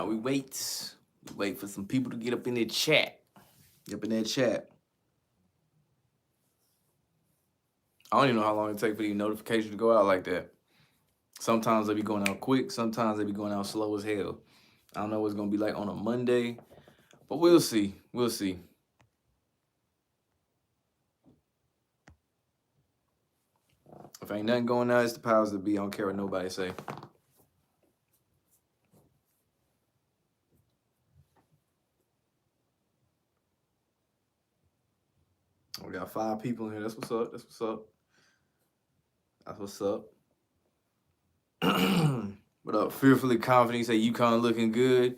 Now we wait. We wait for some people to get up in the chat. Get up in that chat. I don't even know how long it takes for these notifications to go out like that. Sometimes they be going out quick. Sometimes they be going out slow as hell. I don't know what it's going to be like on a Monday. But we'll see. We'll see. If ain't nothing going on, it's the powers that be. I don't care what nobody say. We got 5 people in here. That's what's up. That's what's up. That's what's up. What up? Fearfully confident. Say UConn looking good.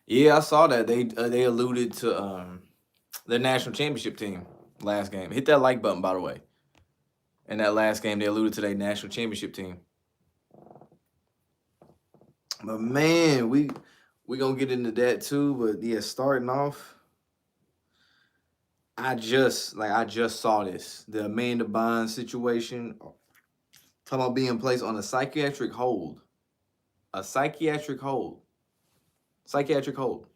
Yeah, I saw that. They alluded to the national championship team last game. Hit that like button, by the way. In that last game, they alluded to their national championship team. But man, we gonna get into that too. But yeah, starting off, I just saw this. The Amanda Bynes situation. Talking about being placed on a psychiatric hold. A psychiatric hold. Psychiatric hold.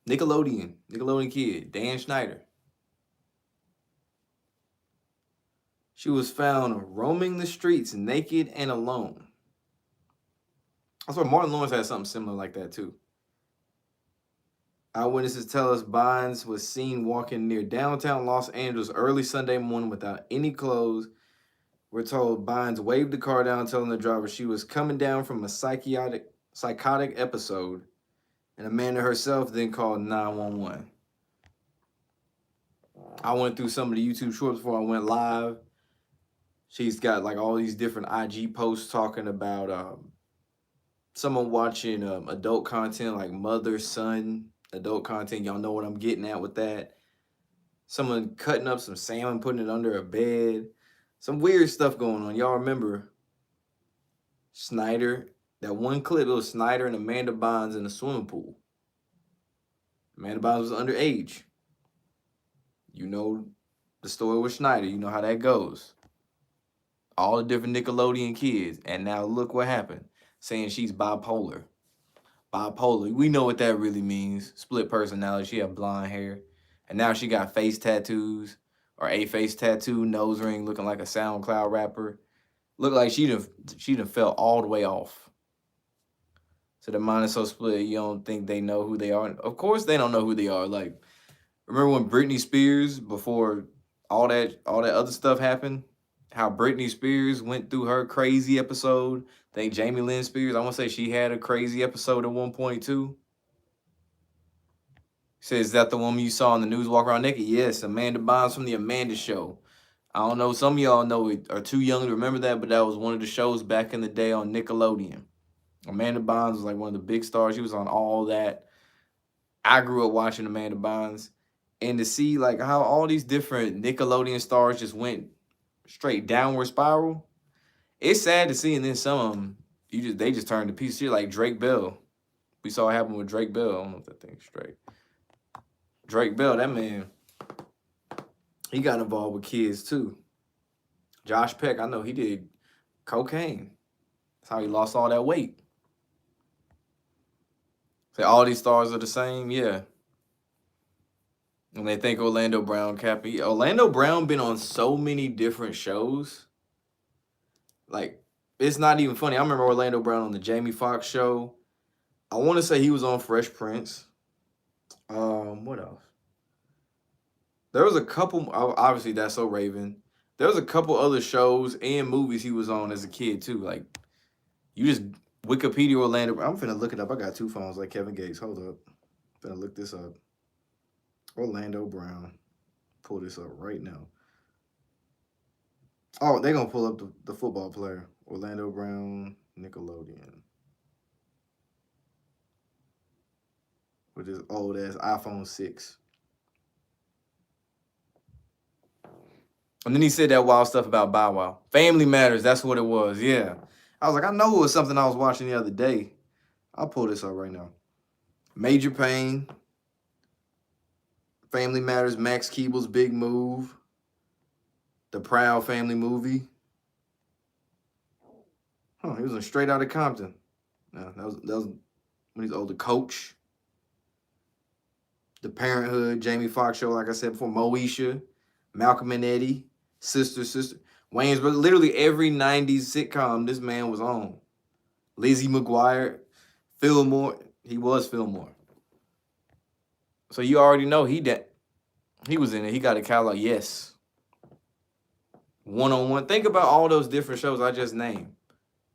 Nickelodeon kid, Dan Schneider. She was found roaming the streets naked and alone. I swear Martin Lawrence had something similar like that too. Eyewitnesses tell us Bynes was seen walking near downtown Los Angeles early Sunday morning without any clothes. We're told Bynes waved the car down, telling the driver she was coming down from a psychotic episode, and Amanda herself then called 911. I went through some of the YouTube shorts before I went live. She's got like all these different IG posts talking about someone watching adult content like mother, son, adult content. Y'all know what I'm getting at with that. Someone cutting up some salmon, putting it under a bed. Some weird stuff going on. Y'all remember Snyder? That one clip, it was Snyder and Amanda Bynes in a swimming pool. Amanda Bynes was underage. You know the story with Snyder. You know how that goes. All the different Nickelodeon kids. And now look what happened. Saying she's bipolar. Bipolar. We know what that really means. Split personality. She had blonde hair. And now she got face tattoos. Or a face tattoo. Nose ring looking like a SoundCloud rapper. Look like she done fell all the way off. So the mind is so split, you don't think they know who they are. Of course they don't know who they are. Like, remember when Britney Spears, before all that other stuff happened, how Britney Spears went through her crazy episode? I think Jamie Lynn Spears, I want to say she had a crazy episode at one point too. Says, is that the woman you saw in the news walk around naked? Yes, Amanda Bynes from the Amanda Show. I don't know, some of y'all know it are too young to remember that, but that was one of the shows back in the day on Nickelodeon. Amanda Bynes was like one of the big stars. She was on all that. I grew up watching Amanda Bynes. And to see like how all these different Nickelodeon stars just went straight downward spiral, it's sad to see. And then some of them, they just turned to pieces. Here, like Drake Bell. We saw what happened with Drake Bell. I don't know if that thing's straight. Drake Bell, that man, he got involved with kids too. Josh Peck, I know he did cocaine. That's how he lost all that weight. Say all these stars are the same, yeah. And they think Orlando Brown capping. Orlando Brown been on so many different shows. Like, it's not even funny. I remember Orlando Brown on the Jamie Foxx show. I want to say he was on Fresh Prince. What else? There was a couple, obviously That's So Raven. There was a couple other shows and movies he was on as a kid too. Like, you just Wikipedia Orlando. I'm finna look it up. I got 2 phones like Kevin Gates. Hold up. I'm finna look this up. Orlando Brown. Pull this up right now. Oh, they're gonna pull up the football player. Orlando Brown, Nickelodeon. With his old ass iPhone 6. And then he said that wild stuff about Bow Wow. Family Matters, that's what it was, yeah. I was like, I know it was something I was watching the other day. I'll pull this up right now. Major Payne. Family Matters, Max Keeble's Big Move. The Proud Family movie. He was in Straight Outta Compton. No, that was when he's older. Coach, The Parenthood, Jamie Foxx show, like I said before, Moesha, Malcolm and Eddie, Sister, Wayne's, but literally every 90s sitcom this man was on. Lizzie McGuire, Fillmore, he was Fillmore. So you already know he was in it. He got a catalog, yes. One-on-One. Think about all those different shows I just named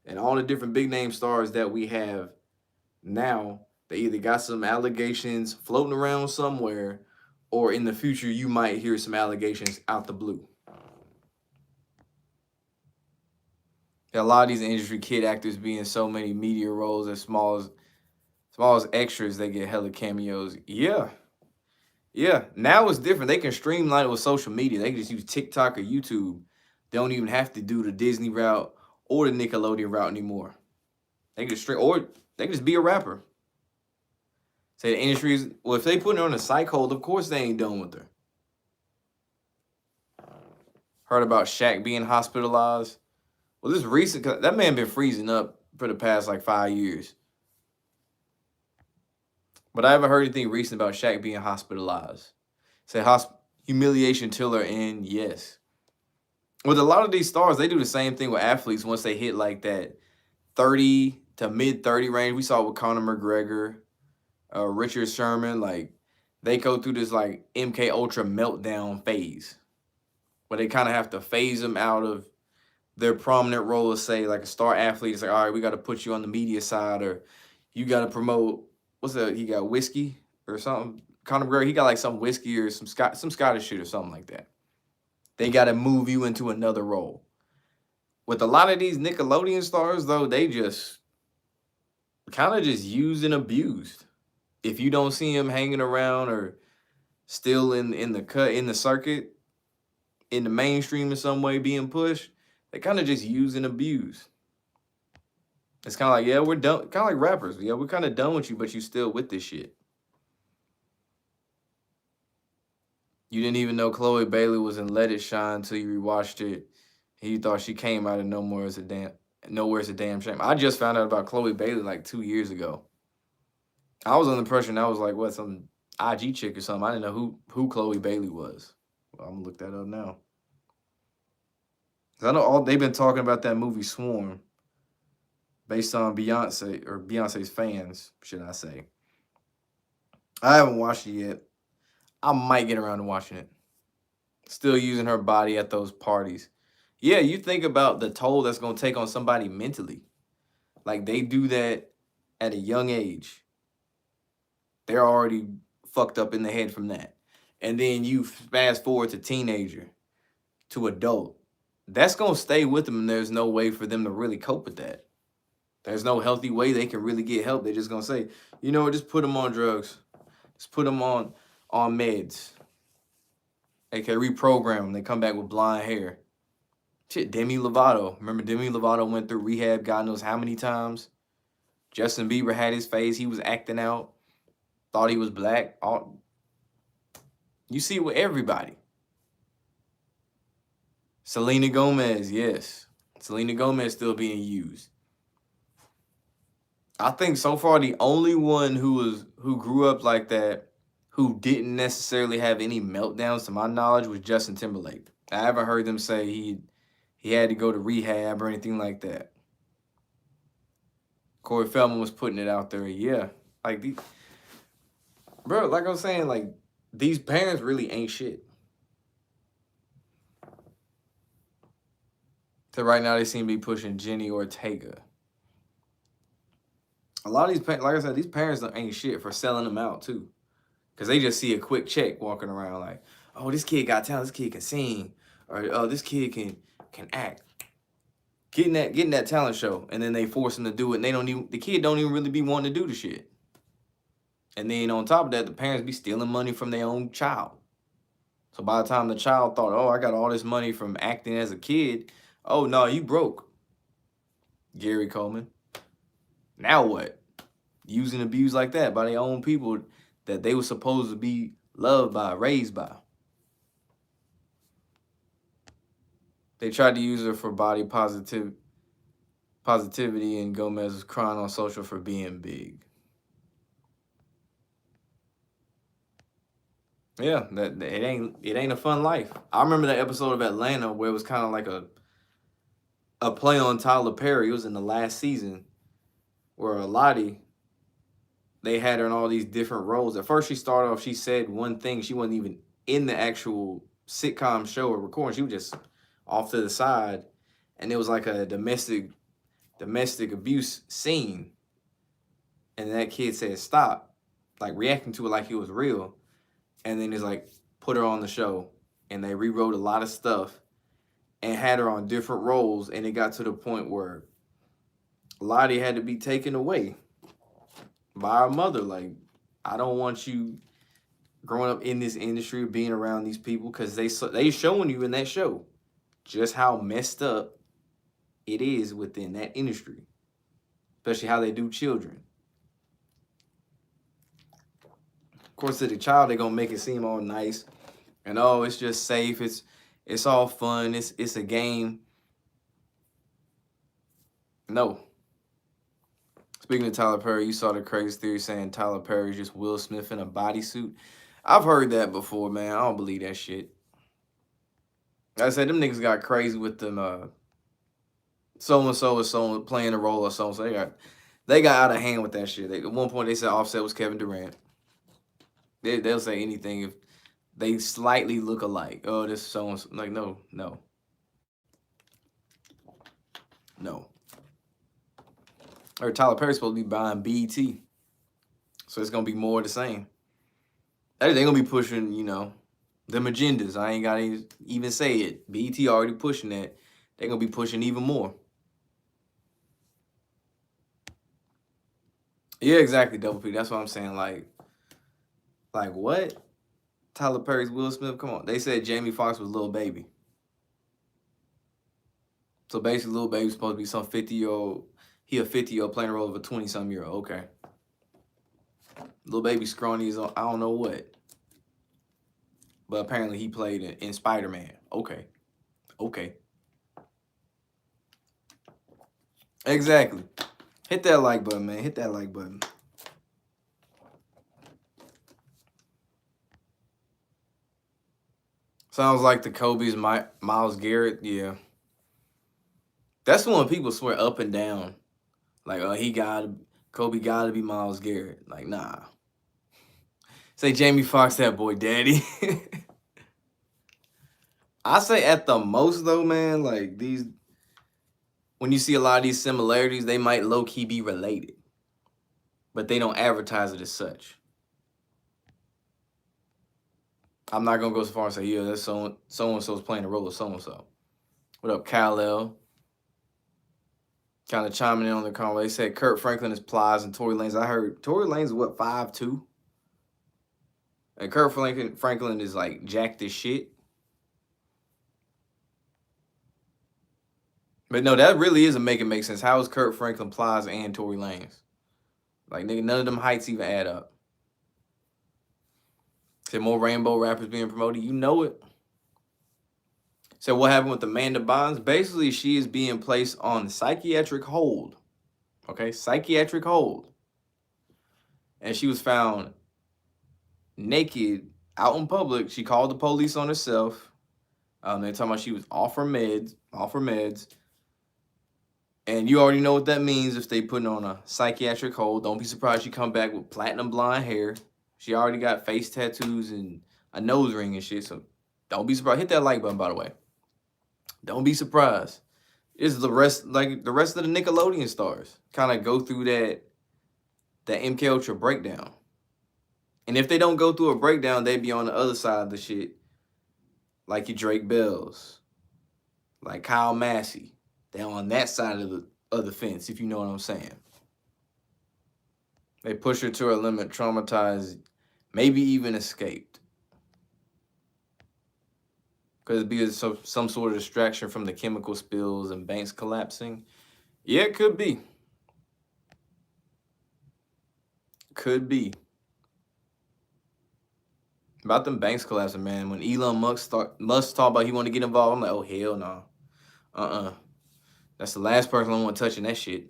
and all the different big name stars that we have now. They either got some allegations floating around somewhere, or in the future you might hear some allegations out the blue. A lot of these industry kid actors be in so many media roles, as small as extras, they get hella cameos. Yeah. Now it's different. They can streamline it with social media. They can just use TikTok or YouTube. They don't even have to do the Disney route or the Nickelodeon route anymore. They can or they can just be a rapper. Say the industry is, well, if they put her on a psych hold, of course they ain't done with her. Heard about Shaq being hospitalized? Well, this recent, that man been freezing up for the past like 5 years. But I haven't heard anything recent about Shaq being hospitalized. Say humiliation till her end, yes. With a lot of these stars, they do the same thing with athletes once they hit like that 30 to mid-30 range. We saw it with Conor McGregor, Richard Sherman. Like, they go through this like MK Ultra meltdown phase where they kind of have to phase them out of their prominent role as, say, like a star athlete. It's like, all right, we got to put you on the media side, or you got to promote, what's that? He got whiskey or something. Conor McGregor, he got like some whiskey or some Scottish shit or something like that. They got to move you into another role. With a lot of these Nickelodeon stars, though, they just kind of just used and abused. If you don't see him hanging around or still in the circuit, in the mainstream in some way being pushed, they kind of just use and abuse. It's kind of like, yeah, we're done. Kind of like rappers. Yeah, we're kind of done with you, but you still with this shit. You didn't even know Chloe Bailey was in Let It Shine until you rewatched it. And you thought she came out of Nowhere's a Damn Shame. I just found out about Chloe Bailey like 2 years ago. I was under the impression that was like, what, some IG chick or something. I didn't know who Chloe Bailey was. Well, I'm gonna look that up now. I know they've been talking about that movie Swarm, based on Beyonce, or Beyonce's fans, should I say. I haven't watched it yet. I might get around to watching it. Still using her body at those parties. Yeah, you think about the toll that's going to take on somebody mentally. Like, they do that at a young age. They're already fucked up in the head from that. And then you fast forward to teenager, to adult. That's going to stay with them, and there's no way for them to really cope with that. There's no healthy way they can really get help. They're just going to say, you know what, just put them on drugs. Just put them on meds. They can reprogram them. They come back with blonde hair. Shit, Demi Lovato. Remember Demi Lovato went through rehab God knows how many times? Justin Bieber had his phase. He was acting out. Thought he was black. You see it with everybody. Selena Gomez, yes. Selena Gomez still being used. I think so far the only one who grew up like that, who didn't necessarily have any meltdowns to my knowledge, was Justin Timberlake. I haven't heard them say he had to go to rehab or anything like that. Corey Feldman was putting it out there. Yeah. Like, bro, like I was saying, like, these parents really ain't shit. So right now they seem to be pushing Jenny Ortega. A lot of these, like I said, these parents ain't shit for selling them out too. Because they just see a quick check walking around like, oh, this kid got talent, this kid can sing, or oh, this kid can act. Getting that talent show, and then they force him to do it, and the kid don't even really be wanting to do the shit. And then on top of that, the parents be stealing money from their own child. So by the time the child thought, oh, I got all this money from acting as a kid, oh no, you broke. Gary Coleman. Now what? Used and abused like that by their own people that they were supposed to be loved by, raised by. They tried to use her for body positivity, and Gomez was crying on social for being big. Yeah, it ain't a fun life. I remember that episode of Atlanta where it was kind of like a play on Tyler Perry. It was in the last season where Lottie, they had her in all these different roles. At first, she started off, she said one thing. She wasn't even in the actual sitcom show or recording. She was just off to the side, and it was like a domestic abuse scene. And that kid said stop, like reacting to it like it was real. And then it's like put her on the show, and they rewrote a lot of stuff and had her on different roles, and it got to the point where Lottie had to be taken away by her mother. Like, I don't want you growing up in this industry, being around these people, because they showing you in that show just how messed up it is within that industry, especially how they do children. Of course, to the child, they're gonna make it seem all nice and oh, it's just safe. It's all fun. It's a game. No. Speaking of Tyler Perry, you saw the crazy theory saying Tyler Perry is just Will Smith in a bodysuit. I've heard that before, man. I don't believe that shit. Like I said, them niggas got crazy with them. So and so is so playing the role of so and so. They got out of hand with that shit. At one point, they said Offset was Kevin Durant. They'll say anything if they slightly look alike. Oh, this so and so. Like, no. Or Tyler Perry's supposed to be buying BET. So it's going to be more of the same. They're going to be pushing, them agendas. I ain't got to even say it. BET already pushing that. They're going to be pushing even more. Yeah, exactly, Double P. That's what I'm saying. Like what? Tyler Perry's Will Smith? Come on. They said Jamie Foxx was Lil Baby. So basically, Lil Baby's supposed to be some 50-year-old. He a 50-year-old playing the role of a 20-something-year-old. Okay. Lil Baby scrawny is on I don't know what. But apparently he played in Spider-Man. Okay. Exactly. Hit that like button, man. Hit that like button. Sounds like the Kobe's Myles Garrett. Yeah. That's the one people swear up and down. Like, Kobe gotta be Myles Garrett. Like, nah. Say Jamie Foxx that boy daddy. I say at the most though, man, like when you see a lot of these similarities, they might low-key be related. But they don't advertise it as such. I'm not gonna go so far and say, yeah, that's so and so's playing the role of so and so. What up, Kal-El? Kind of chiming in on the convo. They said Kurt Franklin is Plies and Tory Lanez. I heard Tory Lanez is what, 5'2"? And Kurt Franklin is like jacked as shit. But no, that really is a make sense. How is Kurt Franklin Plies and Tory Lanez? Like, nigga, none of them heights even add up. Said more rainbow rappers being promoted. You know it. So what happened with Amanda Bynes? Basically, she is being placed on psychiatric hold. Okay, psychiatric hold. And she was found naked out in public. She called the police on herself. They're talking about she was off her meds. And you already know what that means if they put on a psychiatric hold. Don't be surprised she come back with platinum blonde hair. She already got face tattoos and a nose ring and shit. So don't be surprised. Hit that like button, by the way. Don't be surprised. It's the rest of the Nickelodeon stars kind of go through that MK Ultra breakdown. And if they don't go through a breakdown, they be on the other side of the shit. Like your Drake Bells. Like Kyle Massey. They're on that side of the fence, if you know what I'm saying. They push her to her limit, traumatized, maybe even escaped. Could it be some sort of distraction from the chemical spills and banks collapsing? Yeah, it could be. Could be. About them banks collapsing, man. When Elon Musk talked about he want to get involved, I'm like, oh, hell no. That's the last person I want touching that shit.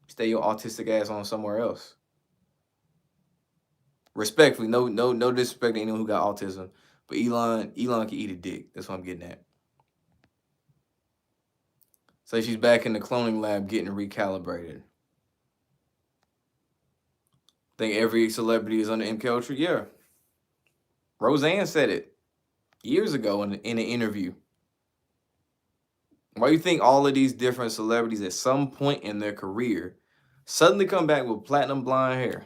Stay your autistic ass on somewhere else. Respectfully, no disrespect to anyone who got autism, but Elon can eat a dick. That's what I'm getting at. So she's back in the cloning lab getting recalibrated. Think every celebrity is under MK Ultra? Yeah. Roseanne said it years ago in an interview. Why do you think all of these different celebrities at some point in their career suddenly come back with platinum blonde hair?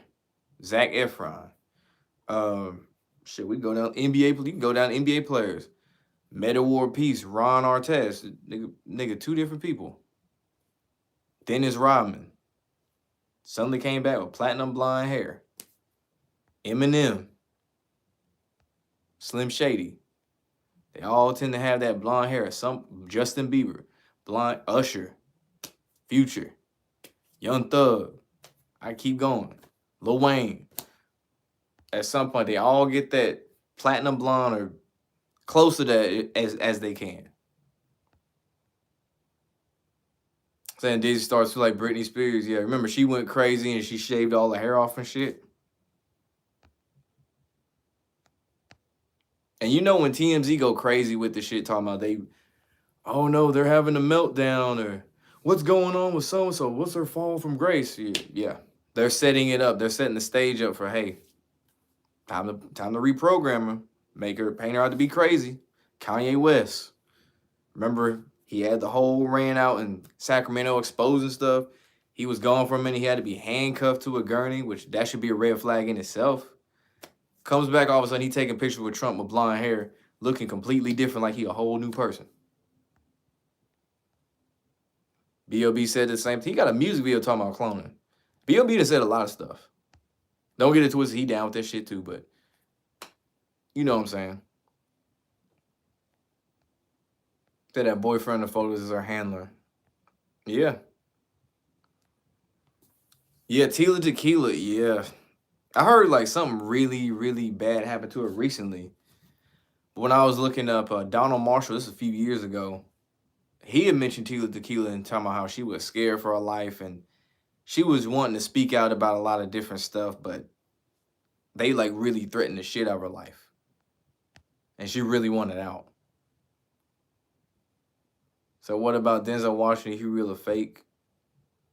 Zac Efron. Shit, we go down NBA. You can go down NBA players. Meta War Peace, Ron Artest, nigga, two different people. Dennis Rodman suddenly came back with platinum blonde hair. Eminem, Slim Shady, they all tend to have that blonde hair. Some Justin Bieber, blonde Usher, Future, Young Thug. I keep going. Lil Wayne. At some point, they all get that platinum blonde or close to that as they can. Saying Disney starts to like Britney Spears. Yeah, remember she went crazy and she shaved all the hair off and shit. And you know when TMZ go crazy with the shit talking about oh no, they're having a meltdown or what's going on with so-and-so? What's her fall from grace? Yeah. They're setting it up. They're setting the stage up for, hey, time to reprogram her. Paint her out to be crazy. Kanye West. Remember, he had the whole ran out in Sacramento exposing stuff. He was gone for a minute. He had to be handcuffed to a gurney, which that should be a red flag in itself. Comes back, all of a sudden, he taking pictures with Trump with blonde hair, looking completely different, like he a whole new person. B.O.B. said the same thing. He got a music video talking about cloning. B.O.B. done said a lot of stuff. Don't get it twisted. He down with that shit too, but you know what I'm saying. That boyfriend in the photos is her handler. Yeah. Yeah, Tila Tequila, yeah. I heard like something really, really bad happened to her recently. When I was looking up Donald Marshall, this was a few years ago, he had mentioned Tila Tequila and talking about how she was scared for her life and she was wanting to speak out about a lot of different stuff, but they like really threatened the shit out of her life. And she really wanted out. So what about Denzel Washington? He real or fake?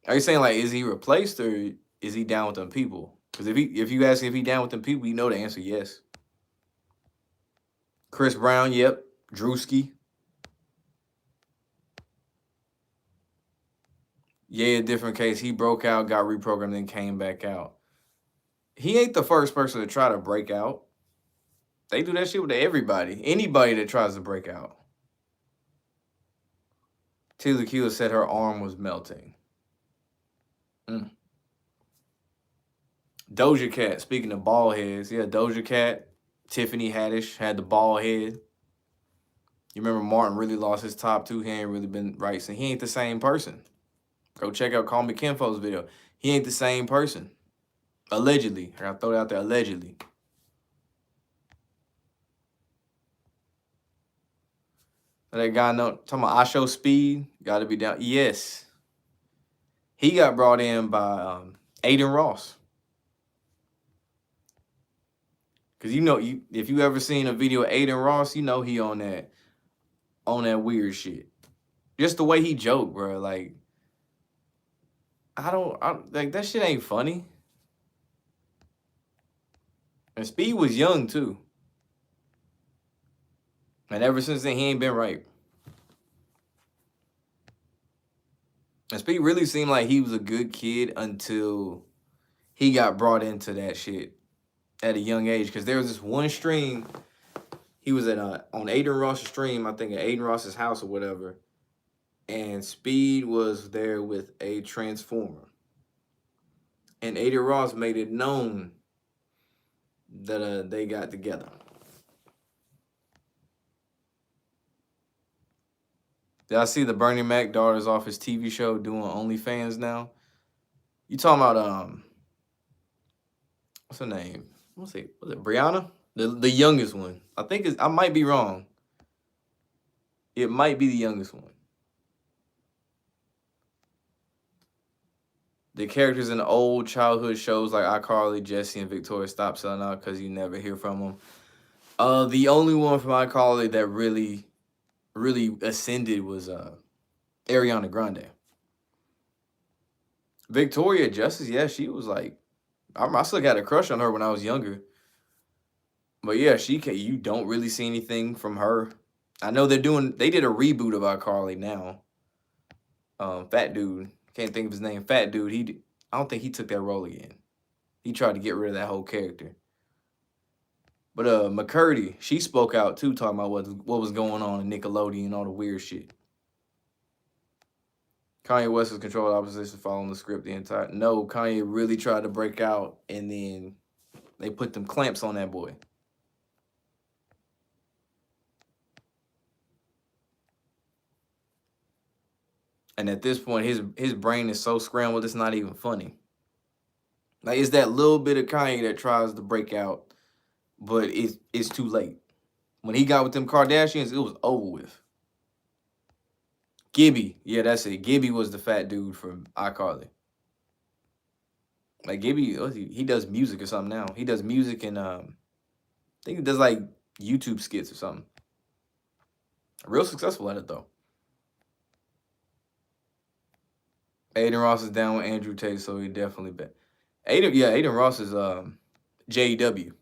Are you saying like is he replaced or is he down with them people? Because if you ask if he down with them people, you know the answer yes. Chris Brown, yep. Drewski. Yeah, different case. He broke out, got reprogrammed, then came back out. He ain't the first person to try to break out. They do that shit with everybody. Anybody that tries to break out. Tila Tequila said her arm was melting. Doja Cat, speaking of bald heads, yeah, Doja Cat, Tiffany Haddish had the bald head. You remember Martin really lost his top two. He ain't really been right. So he ain't the same person. Go check out Call Me Kinfo's video. He ain't the same person. Allegedly. I gotta throw it out there, allegedly. That guy talking about I Show Speed, gotta be down. Yes. He got brought in by Aiden Ross. Cause you know, if you ever seen a video of Aiden Ross, you know he on that weird shit. Just the way he joked, bro. Like, like that shit ain't funny. And Speed was young too. And ever since then, he ain't been right. And Speed really seemed like he was a good kid until he got brought into that shit at a young age. Because there was this one stream, he was on Aiden Ross's stream, I think at Aiden Ross's house or whatever. And Speed was there with a transformer. And Aiden Ross made it known that they got together. Did I see the Bernie Mac daughters off his TV show doing OnlyFans now? You talking about what's her name? Was it Brianna? The youngest one. I think I might be wrong. It might be the youngest one. The characters in the old childhood shows like iCarly, Jesse, and Victoria stopped selling out because you never hear from them. The only one from iCarly that really ascended was Ariana Grande. Victoria Justice, yeah, she was like, I still got a crush on her when I was younger. But yeah, you don't really see anything from her. I know they did a reboot of iCarly now. Fat dude, can't think of his name. Fat dude, I don't think he took that role again. He tried to get rid of that whole character. But McCurdy, she spoke out too, talking about what was going on in Nickelodeon and all the weird shit. Kanye West was controlled opposition following the script the entire. No, Kanye really tried to break out, and then they put them clamps on that boy. And at this point, his brain is so scrambled, it's not even funny. Like it's that little bit of Kanye that tries to break out, but it's too late. When he got with them Kardashians, it was over with. Gibby, yeah, that's it. Gibby was the fat dude from iCarly. Like Gibby, he does music or something now. He does music and I think he does like YouTube skits or something. Real successful at it though. Aiden Ross is down with Andrew Tate, so he definitely bet. Aiden Ross is JW.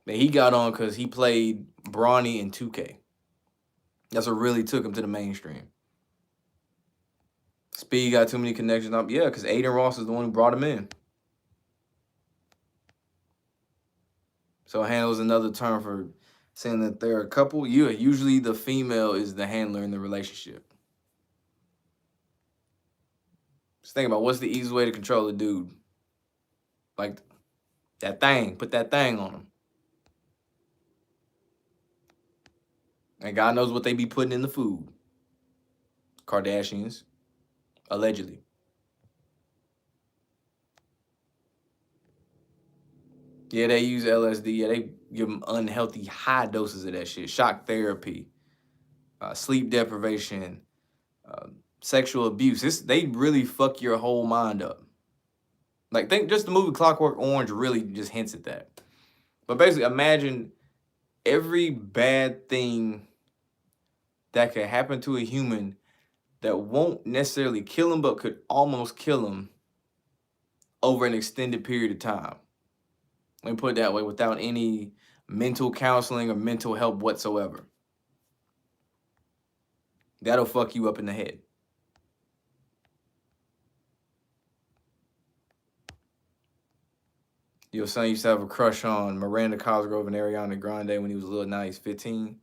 Man, he got on because he played Bronny in 2K. That's what really took him to the mainstream. Speed got too many connections up. Yeah, because Aiden Ross is the one who brought him in. So handle is another term for saying that they're a couple. Yeah, usually the female is the handler in the relationship. Just think about what's the easiest way to control a dude. Like that thing. Put that thing on him. And God knows what they be putting in the food. Kardashians. Allegedly. Yeah, they use LSD. Yeah, they give them unhealthy high doses of that shit. Shock therapy, sleep deprivation, sexual abuse. They really fuck your whole mind up. Like, think just the movie Clockwork Orange really just hints at that. But basically, imagine every bad thing that could happen to a human that won't necessarily kill him, but could almost kill him over an extended period of time. Let me put it that way, without any mental counseling or mental help whatsoever. That'll fuck you up in the head. Your son used to have a crush on Miranda Cosgrove and Ariana Grande when he was little. Now he's 15.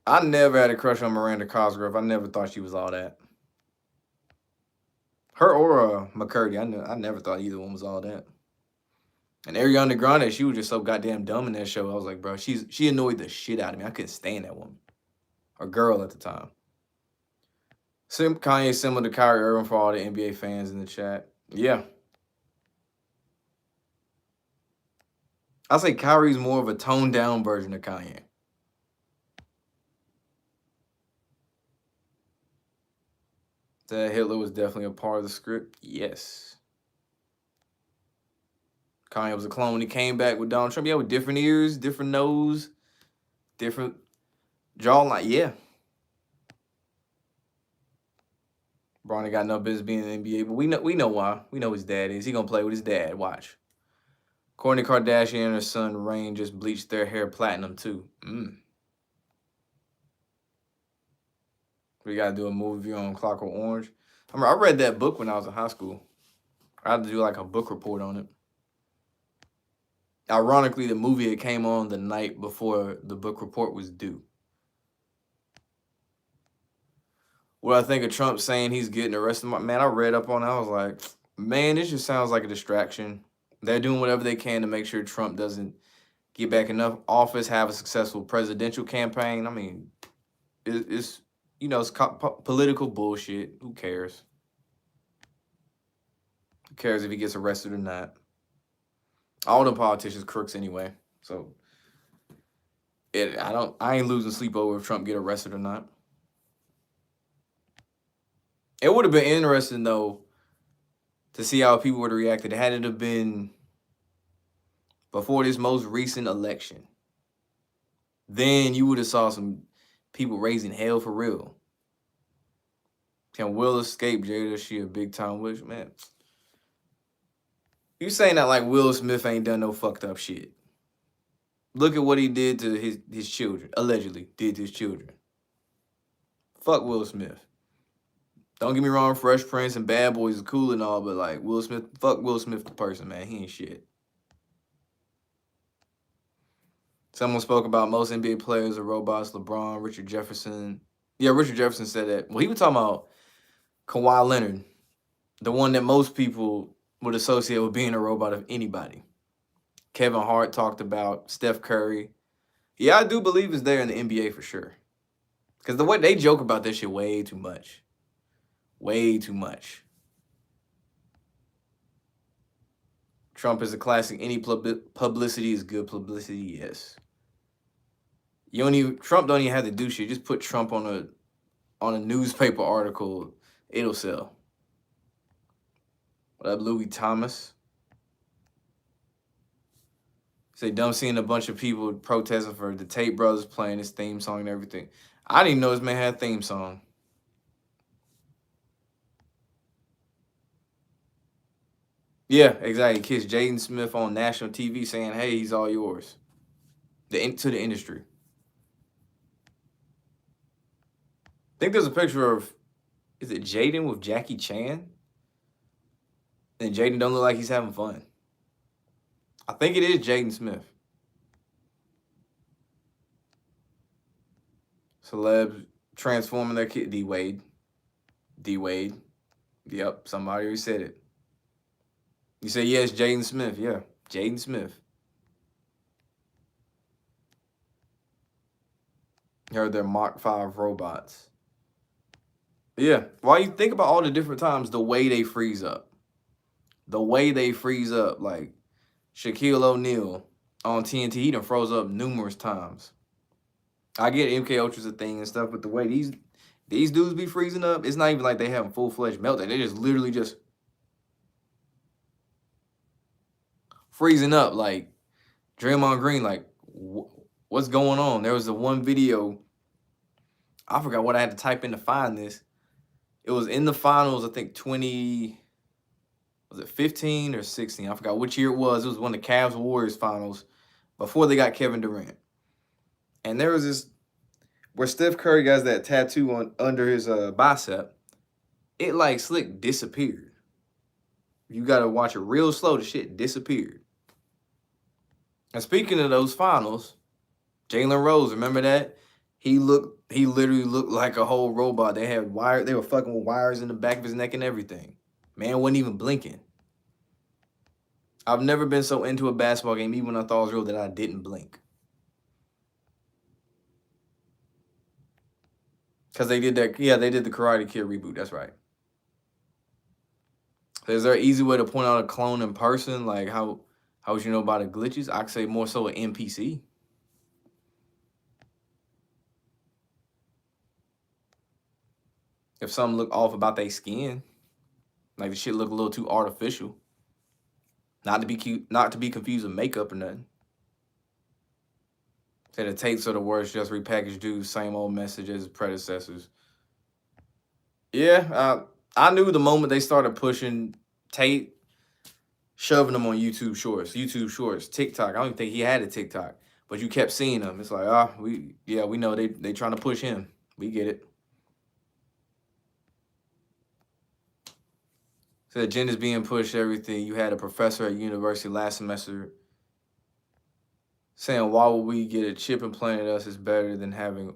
I never had a crush on Miranda Cosgrove. I never thought she was all that. Her or McCurdy, I never thought either one was all that. And Ariana Grande, she was just so goddamn dumb in that show. I was like, bro, she annoyed the shit out of me. I couldn't stand that woman. Or girl at the time. Kanye similar to Kyrie Irving for all the NBA fans in the chat. Yeah. I'll say Kyrie's more of a toned down version of Kanye. That Hitler was definitely a part of the script. Yes. Kanye was a clone when he came back with Donald Trump. Yeah, with different ears, different nose, different jawline. Yeah. Bronny got no business being in the NBA, but we know why. We know his dad is. He gonna play with his dad. Watch. Kourtney Kardashian and her son Rain just bleached their hair platinum too. We gotta do a movie review on Clockwork Orange. I read that book when I was in high school. I had to do like a book report on it. Ironically, the movie it came on the night before the book report was due. What I think of Trump saying he's getting arrested, man, I read up on it. I was like, man, this just sounds like a distraction. They're doing whatever they can to make sure Trump doesn't get back enough office, have a successful presidential campaign. I mean, it's political bullshit. Who cares? Who cares if he gets arrested or not? All the politicians crooks anyway. So I ain't losing sleep over if Trump get arrested or not. It would have been interesting though to see how people would have reacted had it have been before this most recent election. Then you would have saw some people raising hell for real. Can Will escape Jada? She a big time witch, man. You saying that like Will Smith ain't done no fucked up shit. Look at what he did to his children. Allegedly did to his children. Fuck Will Smith. Don't get me wrong, Fresh Prince and Bad Boys is cool and all, but like Will Smith, fuck Will Smith the person, man. He ain't shit. Someone spoke about most NBA players are robots. LeBron, Richard Jefferson. Yeah, Richard Jefferson said that. Well, he was talking about Kawhi Leonard, the one that most people would associate with being a robot of anybody. Kevin Hart talked about Steph Curry. Yeah, I do believe it's there in the NBA for sure. Because the way they joke about this shit way too much. Way too much. Trump is a classic. Any publicity is good publicity, yes. Trump don't even have to do shit. Just put Trump on a newspaper article. It'll sell. What up, Louis Thomas? Say dumb seeing a bunch of people protesting for the Tate Brothers playing his theme song and everything. I didn't even know this man had a theme song. Yeah, exactly. Kiss Jaden Smith on national TV saying, hey, he's all yours. To the industry. I think there's a picture of, is it Jaden with Jackie Chan? And Jaden don't look like he's having fun. I think it is Jaden Smith. Celebs transforming their kid. D-Wade. Yep, somebody already said it. You say, yes, Jaden Smith. Yeah, Jaden Smith. Heard they're Mach 5 robots. Yeah, while you think about all the different times, the way they freeze up. Like Shaquille O'Neal on TNT, he done froze up numerous times. I get MK Ultra's a thing and stuff, but the way these dudes be freezing up, it's not even like they having full-fledged meltdown. They just literally just freezing up, like Draymond Green, like, what's going on? There was the one video, I forgot what I had to type in to find this. It was in the finals, I think 15 or 16? I forgot which year it was. It was one of the Cavs-Warriors finals before they got Kevin Durant. And there was this, where Steph Curry has that tattoo under his bicep, it like slick disappeared. You got to watch it real slow. The shit disappeared. And speaking of those finals, Jalen Rose, remember that? He literally looked like a whole robot. They were fucking with wires in the back of his neck and everything. Man wasn't even blinking. I've never been so into a basketball game, even when I thought it was real, that I didn't blink. Because they did that, yeah, they did the Karate Kid reboot, that's right. Is there an easy way to point out a clone in person? Like, how would you know about the glitches? I could say more so an NPC. If something look off about their skin, like the shit look a little too artificial. Not to be confused with makeup or nothing. Said the tapes are the worst, just repackaged dudes, same old message as predecessors. Yeah, I knew the moment they started pushing Tate, shoving them on YouTube Shorts, TikTok. I don't even think he had a TikTok, but you kept seeing them. It's like, we know they trying to push him. We get it. Said agenda's being pushed, everything. You had a professor at university last semester saying, why would we get a chip implanted us is better than having,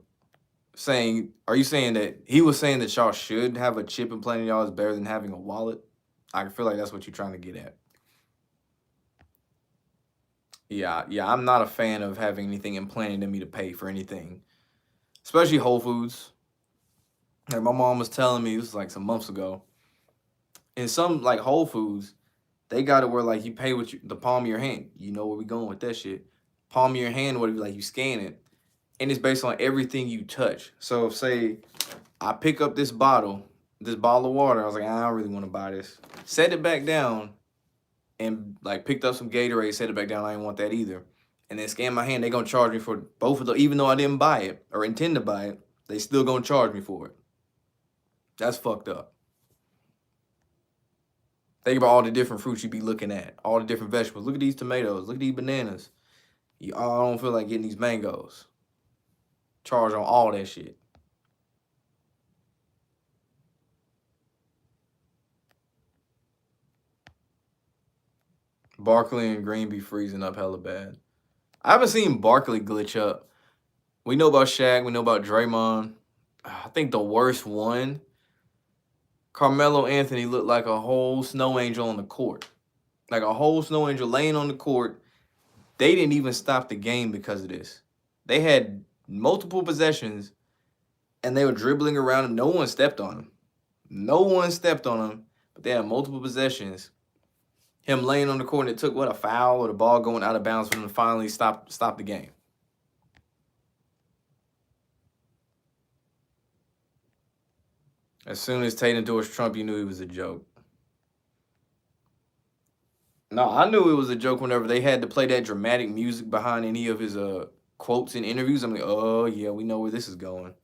are you saying that he was saying that y'all should have a chip implanted y'all is better than having a wallet? I feel like that's what you're trying to get at. Yeah, I'm not a fan of having anything implanted in me to pay for anything, especially Whole Foods. Like my mom was telling me, this was like some months ago, in some like Whole Foods, they got it where like you pay with the palm of your hand. You know where we going with that shit. Palm of your hand, whatever, like you scan it, and it's based on everything you touch. So if say I pick up this bottle this bottle of water. I was like, I don't really want to buy this. Set it back down and like picked up some Gatorade, set it back down. I didn't want that either. And then scanned my hand. They gonna charge me for both of them, even though I didn't buy it or intend to buy it. They still gonna charge me for it. That's fucked up. Think about all the different fruits you be looking at, all the different vegetables. Look at these tomatoes. Look at these bananas. I don't feel like getting these mangoes. Charge on all that shit. Barkley and Green be freezing up hella bad. I haven't seen Barkley glitch up. We know about Shaq. We know about Draymond. I think the worst one, Carmelo Anthony looked like a whole snow angel on the court. Like a whole snow angel laying on the court. They didn't even stop the game because of this. They had multiple possessions, and they were dribbling around him. No one stepped on him. No one stepped on him, but they had multiple possessions. Him laying on the court, and it took, what, a foul or the ball going out of bounds for them to finally stop the game. As soon as Tatum endorsed Trump, you knew he was a joke. No, I knew it was a joke whenever they had to play that dramatic music behind any of his quotes in interviews. I'm like, oh, yeah, we know where this is going.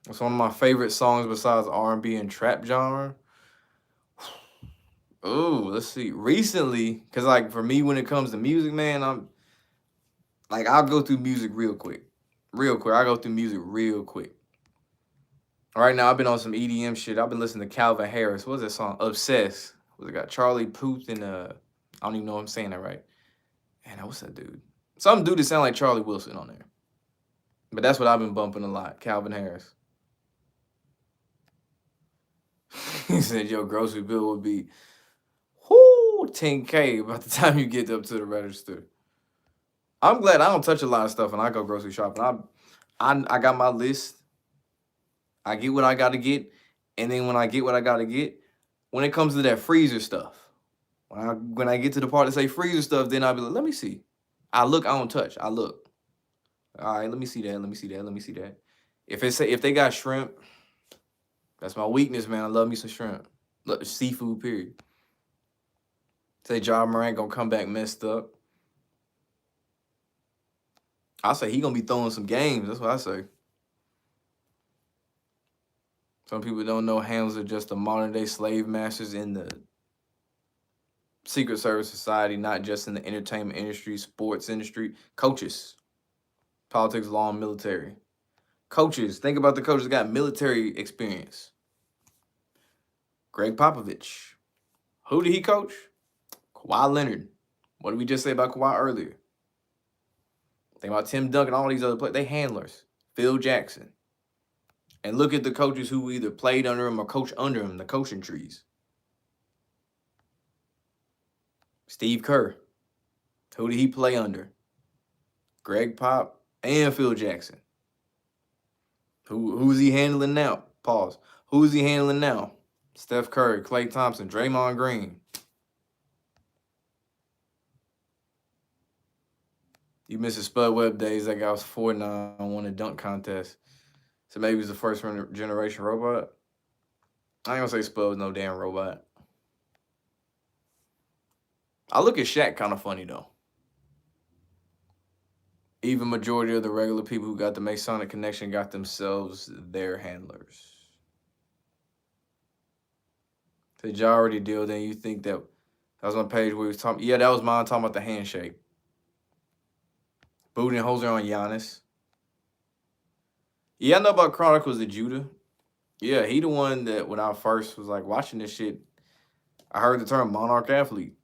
It's one of my favorite songs besides R&B and trap genre. Oh, let's see. Recently, because like for me, when it comes to music, man, I'll go through music real quick. Real quick. I go through music real quick. Right now, I've been on some EDM shit. I've been listening to Calvin Harris. What's that song? Obsessed. What's it got? Charlie Puth and I don't even know if I'm saying that right. Man, what's that dude? Some dude that sound like Charlie Wilson on there. But that's what I've been bumping a lot. Calvin Harris. He said your grocery bill would be 10K by the time you get up to the register. I'm glad I don't touch a lot of stuff when I go grocery shopping. I got my list. I get what I got to get, and then when I get what I got to get, when it comes to that freezer stuff, when I get to the part that say freezer stuff, then I'll be like, let me see. I look, I don't touch. I look. All right, let me see that. Let me see that. Let me see that. If they got shrimp, that's my weakness, man. I love me some shrimp. Look, seafood, period. Say Ja Morant gonna come back messed up. I say he gonna be throwing some games. That's what I say. Some people don't know handlers are just the modern day slave masters in the Secret Service society, not just in the entertainment industry, sports industry. Coaches, politics, law, and military. Coaches, think about the coaches that got military experience. Greg Popovich. Who did he coach? Kawhi Leonard. What did we just say about Kawhi earlier? Think about Tim Duncan, all these other players. They handlers. Phil Jackson. And look at the coaches who either played under him or coached under him, the coaching trees. Steve Kerr. Who did he play under? Greg Pop and Phil Jackson. Who's he handling now? Pause. Who's he handling now? Steph Curry, Klay Thompson, Draymond Green. You miss the Spud Webb days. That guy was 4'9", won a dunk contest. So maybe he was the first generation robot. I ain't gonna say Spud was no damn robot. I look at Shaq kind of funny though. Even majority of the regular people who got the Masonic connection got themselves their handlers. Did y'all already deal? Then you think that was my page where he was talking? Yeah, that was mine talking about the handshake. Budenholzer on Giannis. Yeah, I know about Chronicles of Judah. Yeah, he the one that when I first was like watching this shit, I heard the term monarch athlete.